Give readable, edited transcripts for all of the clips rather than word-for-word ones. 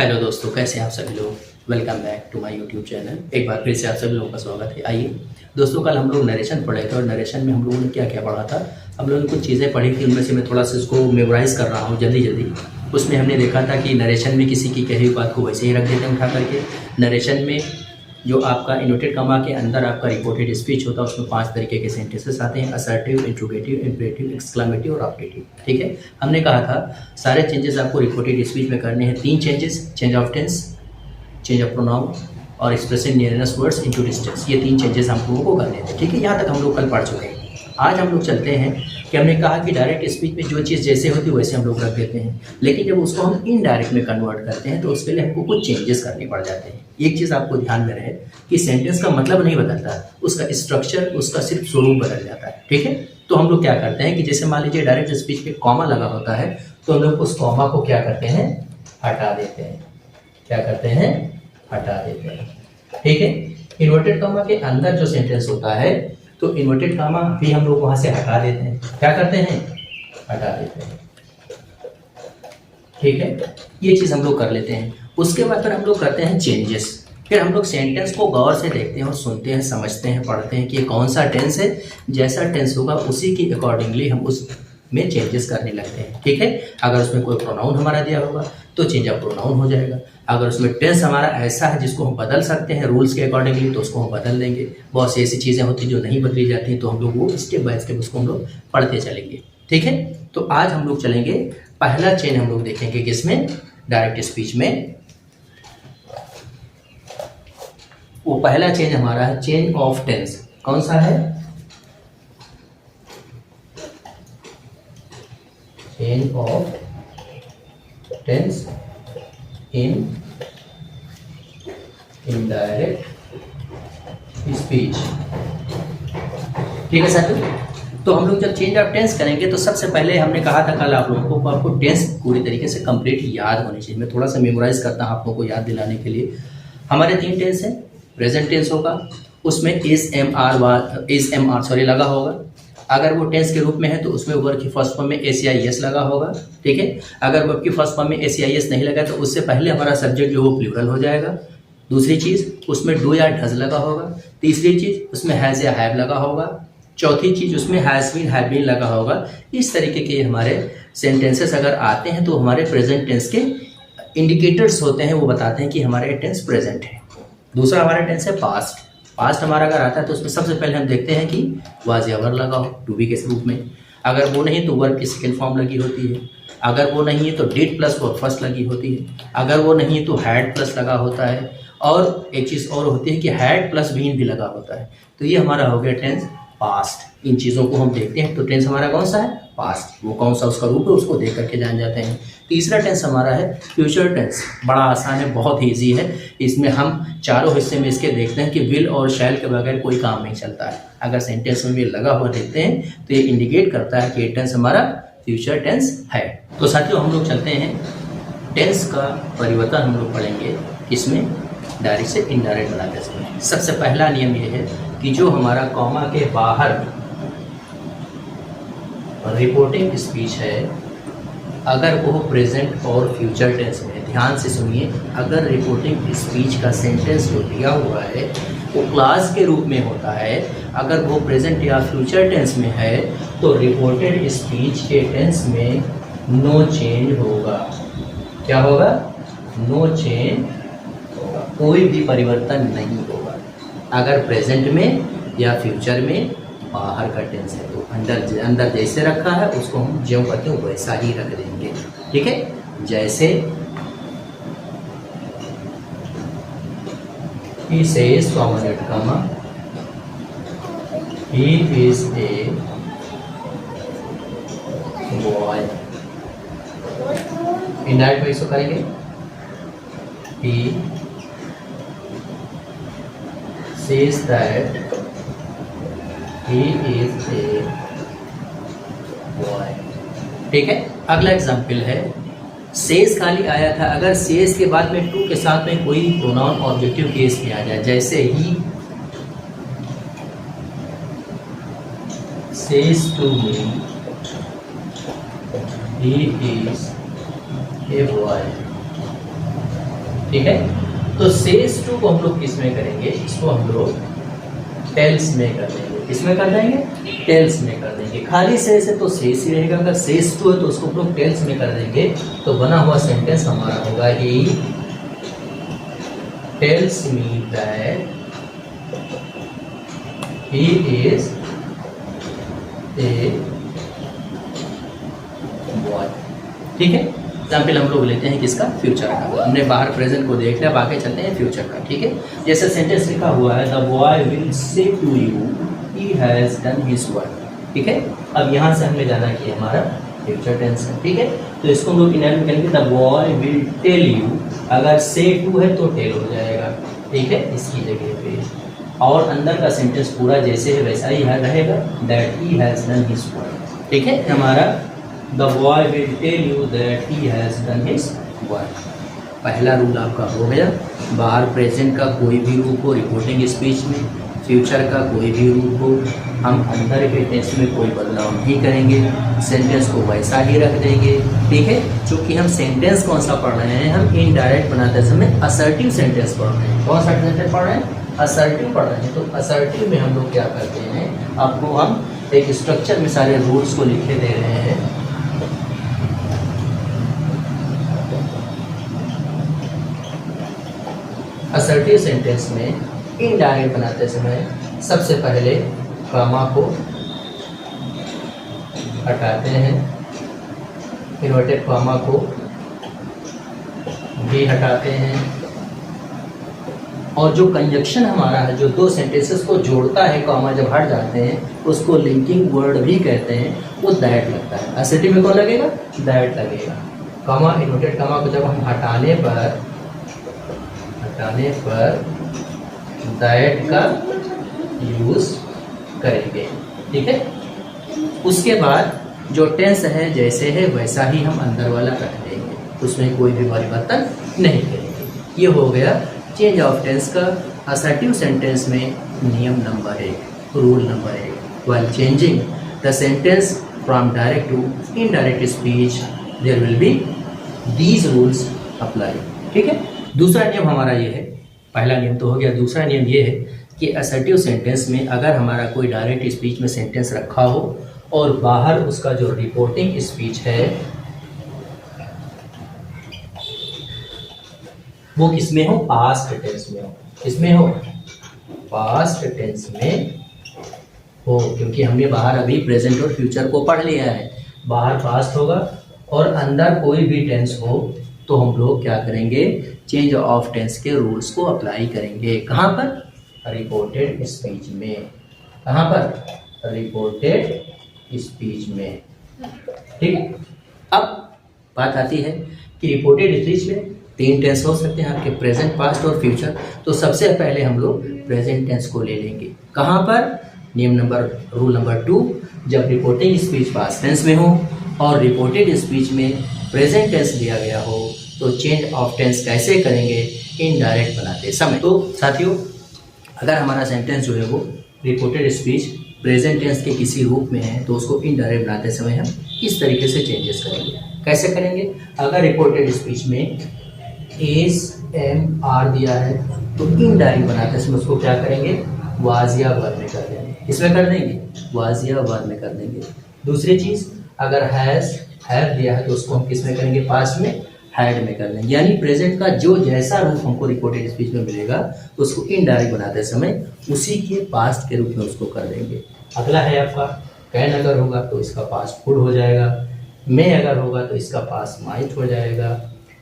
Hello दोस्तों, कैसे हैं आप सभी लोग। Welcome back to my YouTube channel. एक बार फिर से आप सभी लोगों का स्वागत है। आइए दोस्तों, कल हम लोग नरेशन पढ़े थे और नरेशन में हम लोगों ने क्या क्या पढ़ा था। हम लोगों ने कुछ चीज़ें पढ़ी थी, उनमें से मैं थोड़ा सा इसको मेमोराइज़ कर रहा हूँ जल्दी जल्दी। उसमें हमने देखा था कि नरेशन में किसी की कही हुई बात को वैसे ही रख देते हैं उठा करके। नरेशन में जो आपका इन्वर्टेड कॉमा के अंदर आपका रिपोर्टेड स्पीच होता है, उसमें 5 तरीके के सेंटेंसेस आते हैं: असर्टिव, इंट्रोगेटिव, इम्परेटिव, एक्सक्लामेटिव और ऑप्टेटिव। ठीक है, हमने कहा था सारे चेंजेस आपको रिपोर्टेड स्पीच में करने हैं। 3 changes: change of tense, change of pronoun और expressing nearness words into distance. ये 3 चेंजेस हम लोगों को करने थे। ठीक है, यहाँ तक हम लोग कल पढ़ चुके हैं। आज हम लोग चलते हैं कि हमने कहा कि डायरेक्ट स्पीच में जो चीज़ जैसे होती है वैसे हम लोग रख देते हैं, लेकिन जब उसको हम इनडायरेक्ट में कन्वर्ट करते हैं तो उसके लिए हमको कुछ चेंजेस करने पड़ जाते हैं। एक चीज़ आपको ध्यान में रहे कि सेंटेंस का मतलब नहीं बदलता, उसका स्ट्रक्चर, उसका सिर्फ स्वरूप बदल जाता है। ठीक है, तो हम लोग क्या करते हैं कि जैसे मान लीजिए डायरेक्ट स्पीच में कॉमा लगा होता है तो हम लोग उस कॉमा को क्या करते हैं, हटा देते हैं। क्या करते हैं, हटा देते हैं। ठीक है, इन्वर्टेड कॉमा के अंदर जो सेंटेंस होता है तो इन्वर्टेड कॉमा भी हम लोग वहां से हटा देते हैं। क्या करते हैं, हटा देते हैं। ठीक है, ये चीज हम लोग कर लेते हैं। उसके बाद फिर हम लोग करते हैं चेंजेस। फिर हम लोग सेंटेंस को गौर से देखते हैं और सुनते हैं, समझते हैं, पढ़ते हैं कि ये कौन सा टेंस है। जैसा टेंस होगा उसी के अकॉर्डिंगली हम उस में चेंजेस करने लगते हैं। ठीक है, अगर उसमें कोई प्रोनाउन हमारा दिया होगा तो चेंज ऑफ प्रोनाउन हो जाएगा। अगर उसमें टेंस हमारा ऐसा है जिसको हम बदल सकते हैं रूल्स के अकॉर्डिंगली तो उसको हम बदल देंगे। बहुत सी ऐसी चीज़ें होती हैं जो नहीं बदली जाती तो हम लोग वो स्टेप बाय स्टेप उसको हम लोग पढ़ते चलेंगे। ठीक है, तो आज हम लोग चलेंगे, पहला चेंज हम लोग देखेंगे किसमें, डायरेक्ट स्पीच में। वो पहला चेंज हमारा है चेंज ऑफ टेंस। कौन सा है, change of tense in indirect speech. ठीक है साथियों, तो हम लोग जब चेंज ऑफ टेंस करेंगे तो सबसे पहले हमने कहा था कल आप लोगों को आपको टेंस पूरी तरीके से कंप्लीट याद होनी चाहिए। मैं थोड़ा सा मेमोराइज करता हूँ आप लोगों को याद दिलाने के लिए। हमारे 3 टेंस हैं। प्रेजेंट टेंस होगा, उसमें इज एम आर लगा होगा। अगर वो टेंस के रूप में है तो उसमें वर्ब की फर्स्ट फॉर्म में एस या एस लगा होगा। ठीक है, अगर वर्ब की फर्स्ट फॉर्म में एस या एस नहीं लगा तो उससे पहले हमारा सब्जेक्ट जो वो प्लूरल हो जाएगा। दूसरी चीज़, उसमें डू या डज लगा होगा। तीसरी चीज़, उसमें हैज़ या हैव लगा होगा। चौथी चीज़, उसमें हैज़ बीन, हैव बीन लगा होगा। इस तरीके के हमारे सेंटेंसेस अगर आते हैं तो हमारे प्रेजेंट टेंस के इंडिकेटर्स होते हैं, वो बताते हैं कि हमारा टेंस प्रेजेंट है। दूसरा हमारा टेंस है पास्ट। पास्ट हमारा अगर आता है तो उसमें सबसे पहले हम देखते हैं कि वाज या वर लगा हो टू बी के रूप में। अगर वो नहीं तो वर्ब की सेकेंड फॉर्म लगी होती है। अगर वो नहीं है तो डिड प्लस वर्ब फर्स्ट लगी होती है। अगर वो नहीं है तो हैड प्लस लगा होता है। और एक चीज़ और होती है कि हैड प्लस बीन भी लगा होता है। तो ये हमारा हो गया टेंस पास्ट। इन चीज़ों को हम देखते हैं तो टेंस हमारा कौन सा है, पास्ट। वो कौन सा उसका रूप है उसको देख करके जान जाते हैं। तीसरा टेंस हमारा है फ्यूचर टेंस। बड़ा आसान है, बहुत ईजी है। इसमें हम चारों हिस्से में इसके देखते हैं कि विल और शैल के बगैर कोई काम नहीं चलता है। अगर सेंटेंस में विल लगा हुआ देखते हैं तो ये इंडिकेट करता है कि ये टेंस हमारा फ्यूचर टेंस है। तो साथियों हम लोग चलते हैं, टेंस का परिवर्तन हम लोग पढ़ेंगे इसमें डायरेक्ट से इनडायरेक्ट बनाते समय। सबसे पहला नियम ये है कि जो हमारा कॉमा के बाहर रिपोर्टिंग स्पीच है, अगर वो प्रेजेंट और फ्यूचर टेंस में, ध्यान से सुनिए, अगर रिपोर्टिंग स्पीच का सेंटेंस जो दिया हुआ है वो क्लास के रूप में होता है, अगर वो प्रेजेंट या फ्यूचर टेंस में है तो रिपोर्टेड स्पीच के टेंस में नो चेंज होगा। क्या होगा, नो चेंज होगा, कोई भी परिवर्तन नहीं होगा। अगर प्रेजेंट में या फ्यूचर में बाहर का टेंस है तो अंदर जैसे रखा है उसको हम जो कहते हैं वैसा ही रख देंगे। ठीक है, जैसे he says comma he is a boy। Indirect में इसको करेंगे he says that he is a boy। ठीक है, अगला एग्जाम्पल है सेज खाली आया था। अगर सेज के बाद में टू के साथ में कोई प्रोनाउन ऑब्जेक्टिव केस में आ जाए, जैसे ही says to me he is a boy. ठीक है। तो सेज टू को हम लोग किस में करेंगे, इसको हम लोग टेल्स में कर देंगे। किसमें कर देंगे, टेल्स में कर देंगे। खाली सेज है तो सेज ही रहेगा, अगर सेज टू है तो उसको हम लोग टेल्स में कर देंगे। तो बना हुआ सेंटेंस हमारा होगा he tells me that he is a boy. ठीक है। एग्जाम्पल हम लोग लेते हैं किसका, फ्यूचर का। हमने बाहर प्रेजेंट को देख लिया, आगे चलते हैं फ्यूचर का। ठीक है। जैसे सेंटेंस लिखा हुआ है, the boy will say to you he has done his work. ठीक है। अब यहाँ से हमें जाना कि हमारा फ्यूचर टेंस है। ठीक है। तो इसको हम लोग इनहेरिट करेंगे, the boy will tell you. अगर से टू है तो टेल हो जाएगा। ठीक है, इसकी जगह पे। और अंदर का सेंटेंस पूरा जैसे है वैसा ही रहेगा, that he has done his work. ठीक है। हमारा the boy will tell you that he has done his work. पहला रूल आपका हो गया। बाहर प्रेजेंट का कोई भी रूप हो रिपोर्टिंग स्पीच में, फ्यूचर का कोई भी रूप हो, हम अंदर के टेंस में कोई बदलाव नहीं करेंगे, सेंटेंस को वैसा ही रख देंगे। ठीक है। चूँकि हम सेंटेंस कौन सा पढ़ रहे हैं, हम इनडायरेक्ट बनाते समय असर्टिव सेंटेंस पढ़ रहे हैं। कौन सा सेंटेंस पढ़ रहे हैं, असर्टिव पढ़ रहे हैं। तो असर्टिव में हम लोग क्या करते हैं, आपको हम एक स्ट्रक्चर में सारे रूल्स को लिखे दे रहे हैं। असर्टिव सेंटेंस में इनडायरेक्ट बनाते समय सबसे पहले कॉमा को हटाते हैं, इन्वर्टेड कॉमा को भी हटाते हैं, और जो कंजक्शन हमारा है, जो दो सेंटेंसेस को जोड़ता है, कॉमा जब हट जाते हैं उसको लिंकिंग वर्ड भी कहते हैं, वो दैट लगता है। असर्टिव में कौन लगेगा, दैट लगेगा। कॉमा, इन्वर्टेड कॉमा को जब हम हटाने पर दैट का यूज करेंगे। ठीक है। उसके बाद जो टेंस है जैसे है वैसा ही हम अंदर वाला रख देंगे, उसमें कोई भी परिवर्तन नहीं करेंगे। ये हो गया चेंज ऑफ टेंस का असर्टिव सेंटेंस में नियम number 1, rule number 1। While changing the sentence from direct to indirect speech there will be these rules apply. ठीक है। दूसरा नियम हमारा ये है, पहला नियम तो हो गया। दूसरा नियम ये है कि असर्टिव सेंटेंस में अगर हमारा कोई डायरेक्ट स्पीच में सेंटेंस रखा हो और बाहर उसका जो रिपोर्टिंग स्पीच है वो किसमें हो, पास्ट टेंस में हो। किसमें हो, पास्ट टेंस में हो, क्योंकि हमने बाहर अभी प्रेजेंट और फ्यूचर को पढ़ लिया है। बाहर पास्ट होगा और अंदर कोई भी टेंस हो तो हम लोग क्या करेंगे, चेंज ऑफ टेंस के रूल्स को अप्लाई करेंगे। कहाँ पर, रिपोर्टेड स्पीच में। कहाँ पर, रिपोर्टेड स्पीच में। ठीक है। अब बात आती है कि रिपोर्टेड स्पीच में 3 टेंस हो सकते हैं आपके, प्रेजेंट, पास्ट और फ्यूचर। तो सबसे पहले हम लोग प्रेजेंट टेंस को ले लेंगे। कहाँ पर, रूल नंबर 2, जब रिपोर्टिंग स्पीच पास्ट टेंस में हो और रिपोर्टेड स्पीच में प्रेजेंट टेंस दिया गया हो तो चेंज ऑफ टेंस कैसे करेंगे, इनडायरेक्ट बनाते समय। तो साथियों, अगर हमारा सेंटेंस जो है वो रिपोर्टेड स्पीच प्रेजेंट टेंस के किसी रूप में है तो उसको इनडायरेक्ट बनाते समय हम इस तरीके से चेंजेस करेंगे। कैसे करेंगे, अगर रिपोर्टेड स्पीच में एस एम आर दिया है तो इनडायरेक्ट बनाते समय उसको क्या करेंगे, वाज या वर में कर देंगे। इसमें कर देंगे, वाज या वर में कर देंगे। दूसरी चीज़, अगर हैज़ हैव दिया है तो उसको हम किस में करेंगे, पास्ट में, हैड में कर देंगे। यानी प्रेजेंट का जो जैसा रूप हमको रिपोर्टेड स्पीच में मिलेगा तो उसको इनडायरेक्ट बनाते समय उसी के पास्ट के रूप में उसको कर देंगे। अगला है आपका कैन, अगर होगा तो इसका पास्ट कुड हो जाएगा, मे अगर होगा तो इसका पास्ट माइट हो जाएगा,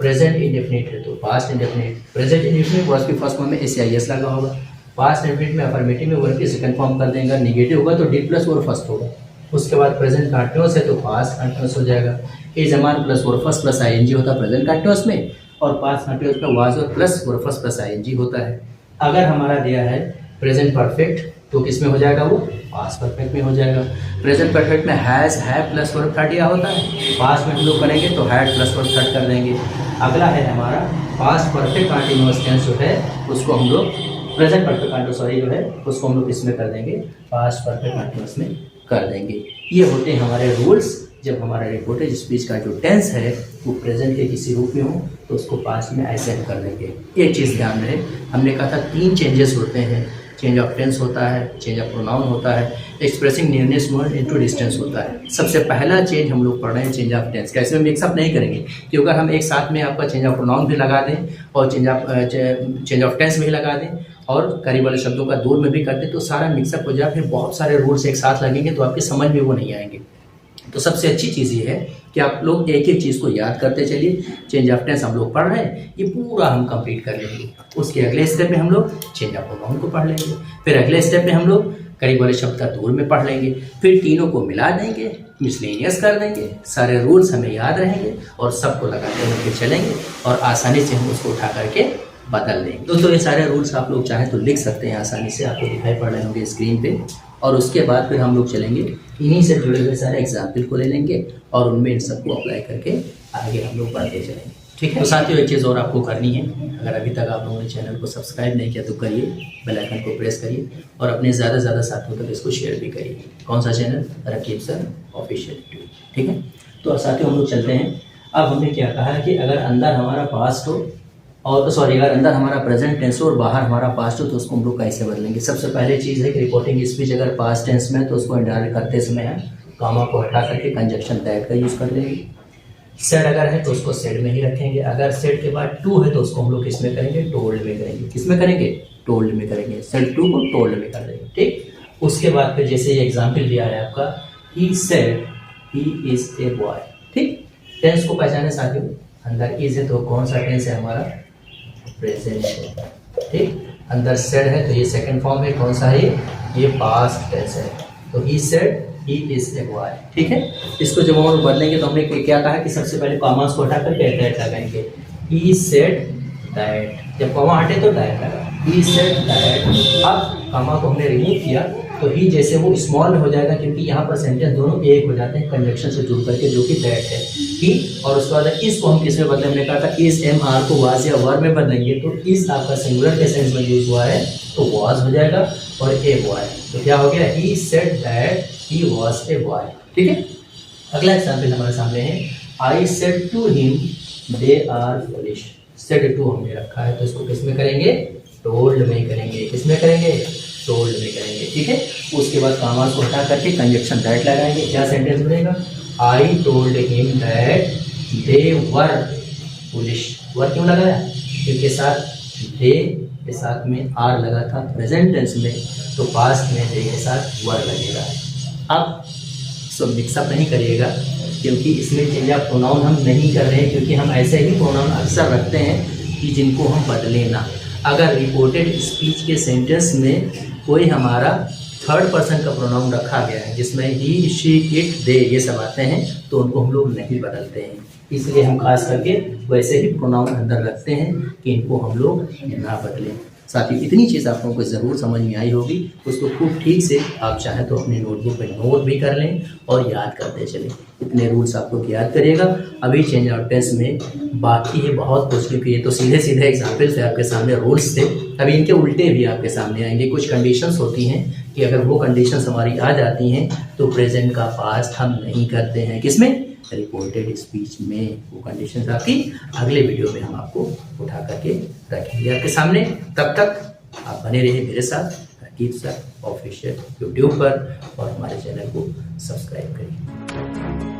प्रेजेंट इंडेफिनिट है तो past indefinite, present indefinite verb की फर्स्ट फॉर्म में एस लगा होगा, पास्ट इंडेफिनिट में अफर्मेटिव में वर्ब की सेकंड फॉर्म कर देंगे, नेगेटिव होगा तो डी प्लस वर्ब फर्स्ट होगा। उसके बाद प्रेजेंट कंटिन्यूअस है तो पास्ट कंटिन्यूअस हो जाएगा, ए जमान plus verb first plus ING होता है प्रेजेंट कंटिन्यूअस में, और पास्ट कंटिन्यूअस में वाज और plus verb first plus ING होता है। अगर हमारा दिया है प्रेजेंट परफेक्ट तो किस में हो जाएगा, वो पास्ट परफेक्ट में हो जाएगा। प्रेजेंट परफेक्ट में has have plus verb third दिया होता है, पास्ट में हम लोग करेंगे तो हैड प्लस वर्ब थर्ड कर देंगे। अगला है हमारा पास्ट परफेक्ट कंटिन्यूअस टेंस जो है उसको हम लोग प्रेजेंट परफेक्ट कंटिन्यूअस जो है उसको हम लोग इसमें कर देंगे, पास्ट परफेक्ट कंटिन्यूअस में कर देंगे। ये होते हैं हमारे रूल्स जब हमारा रिपोर्टेड स्पीच का जो टेंस है वो प्रेजेंट के किसी रूप में हो तो उसको पास्ट में ऐसे हम कर देंगे। एक चीज़ ध्यान रहे, हमने कहा था 3 चेंजेस होते हैं, चेंज ऑफ टेंस होता है, चेंज ऑफ प्रोनाउन होता है, expressing nearness mode into distance होता है। सबसे पहला चेंज हम लोग पढ़ रहे हैं चेंज ऑफ टेंस का। इसमें मिक्सअप नहीं करेंगे, क्योंकि अगर हम एक साथ में आपका चेंज ऑफ प्रोनाउन भी लगा दें और चेंज ऑफ टेंस भी लगा दें और करीब वाले शब्दों का दूर में भी कर दें तो सारा मिक्सअप हो जाए, फिर बहुत सारे रूल्स एक साथ लगेंगे तो आपकी समझ में वो नहीं आएंगे। तो सबसे अच्छी चीज़ ये है कि आप लोग एक एक चीज़ को याद करते चलिए। चेंज ऑफ टेंस हम लोग पढ़ रहे हैं, ये पूरा हम कंप्लीट कर लेंगे। उसके अगले स्टेप में हम लोग चेंज ऑफ प्रोनाउन को पढ़ लेंगे, फिर अगले स्टेप में हम लोग करीब वाले शब्द का दूर में पढ़ लेंगे, फिर तीनों को मिला देंगे, मिसलेनियस कर देंगे, सारे रूल्स हमें याद रहेंगे और सबको लगाते हुए चलेंगे और आसानी से हम उसको उठा करके बदल देंगे। दोस्तों ये सारे रूल्स आप लोग चाहें तो लिख सकते हैं आसानी से, आपको दिखाई पड़ रहे होंगे स्क्रीन पे। और उसके बाद फिर हम लोग चलेंगे इन्हीं से जुड़े हुए सारे एग्जाम्पल को ले लेंगे और उनमें इन सबको अप्लाई करके आगे हम लोग बढ़ते चलेंगे। ठीक है। तो साथियों एक चीज़ और आपको करनी है, अगर अभी तक आप लोगों ने चैनल को सब्सक्राइब नहीं किया तो करिए, बेल आइकन को प्रेस करिए और अपने ज़्यादा से ज़्यादा साथियों तक इसको शेयर भी करिए। कौन सा channel? Rakib sir official YouTube. ठीक है। तो साथियों हम लोग चलते हैं। अब हमने क्या कहा है कि अगर अंदर हमारा पास्ट हो और अगर अंदर हमारा प्रेजेंट टेंस हो और बाहर हमारा पास्ट हो तो उसको हम लोग कैसे बदलेंगे। सबसे पहले चीज़ है कि रिपोर्टिंग स्पीच अगर पास्ट टेंस में तो उसको इंडायरेक्ट करते समय हम कामा को हटा करके कंजक्शन दैट का यूज़ कर लेंगे। सेड अगर है तो उसको सेड में ही रखेंगे। अगर सेड के बाद टू है तो उसको हम लोग किस में करेंगे? टोल्ड में करेंगे। किस में करेंगे? टोल्ड में करेंगे। सेड टू को टोल्ड में कर देंगे। ठीक। उसके बाद फिर जैसे ये एग्जाम्पल दिया है आपका, he said he is a boy. ठीक। टेंस को पहचाने साथियों, अंदर इज है तो कौन सा टेंस है हमारा? प्रेजेंट है। ठीक। अंदर सेड है तो ये सेकंड फॉर्म है, कौन सा है? ये पास्ट टेंस है। तो he said he is a boy. ठीक है। इसको जब हम बदलेंगे तो हमने क्या कहा कि सबसे पहले कॉमास को हटा करके दैट लगाएंगे। ही सेड दैट, जब कॉमा हटे तो दैट लगा। ही सेड दैट। अब कॉमा को हमने रिमूव किया तो ही जैसे वो स्मॉल में हो जाएगा, क्योंकि यहाँ पर सेंटेंस दोनों एक हो जाते हैं कंजक्शन से जुड़ करके, जो कि दैट है ही। और उसके बाद इसको हम किस में बदले? हमने कहा था इस एम आर को वाज या वर में बदलेंगे तो इस आपका सिंगुलर के सेंस में यूज हुआ है तो वाज हो जाएगा और ए बॉय। तो क्या हो गया? He said that he was a boy. ठीक है। अगला एग्जाम्पल हमारे सामने है, I said to him they are foolish. Said to हमने रखा है तो इसको किस में करेंगे? टोल्ड में करेंगे। किस में करेंगे? टोल्ड में करेंगे। ठीक है। उसके बाद कॉमास को हटा करके कंजक्शन दैट लगाएंगे। क्या सेंटेंस बनेगा? I told him that they were foolish. Were क्यों लगाया? क्योंकि साथ दे के साथ में आर लगा था प्रेजेंट टेंस में, तो पास्ट में दे के साथ वर लगेगा। अब सब मिक्सअप नहीं करिएगा, क्योंकि इसमें चेंज ऑफ प्रोनाउन हम नहीं कर रहे हैं, क्योंकि हम ऐसे ही प्रोनाउन अक्सर रखते हैं कि जिनको हम बदलें ना। अगर रिपोर्टेड स्पीच के सेंटेंस में कोई हमारा थर्ड पर्सन का प्रोनाउन रखा गया है जिसमें ही शी इट दे ये सब आते हैं तो उनको हम लोग नहीं बदलते हैं। इसलिए हम खास करके वैसे ही प्रोनाउन अंदर रखते हैं कि इनको हम लोग ना बदलें। साथ ही इतनी चीज़ आप लोगों को ज़रूर समझ में आई होगी, उसको खूब ठीक से आप चाहें तो अपने नोटबुक पे नोट भी कर लें और याद करते चलें। इतने रूल्स आप लोग याद करिएगा। अभी चेंज ऑफ टेंस में बाकी है बहुत कुछ, क्योंकि ये तो सीधे सीधे एग्जाम्पल थे आपके सामने, रूल्स थे। अभी इनके उल्टे भी आपके सामने आएंगे। कुछ कंडीशंस होती हैं कि अगर वो कंडीशंस हमारी आ जाती हैं तो प्रेजेंट का पास्ट हम नहीं करते हैं। किसमें? रिपोर्टेड स्पीच में। वो कंडीशंस आपकी अगले वीडियो में हम आपको उठा करके रखेंगे आपके सामने। तब तक आप बने रहिए मेरे साथ रकीब सर ऑफिशियल यूट्यूब पर और हमारे चैनल को सब्सक्राइब करिए।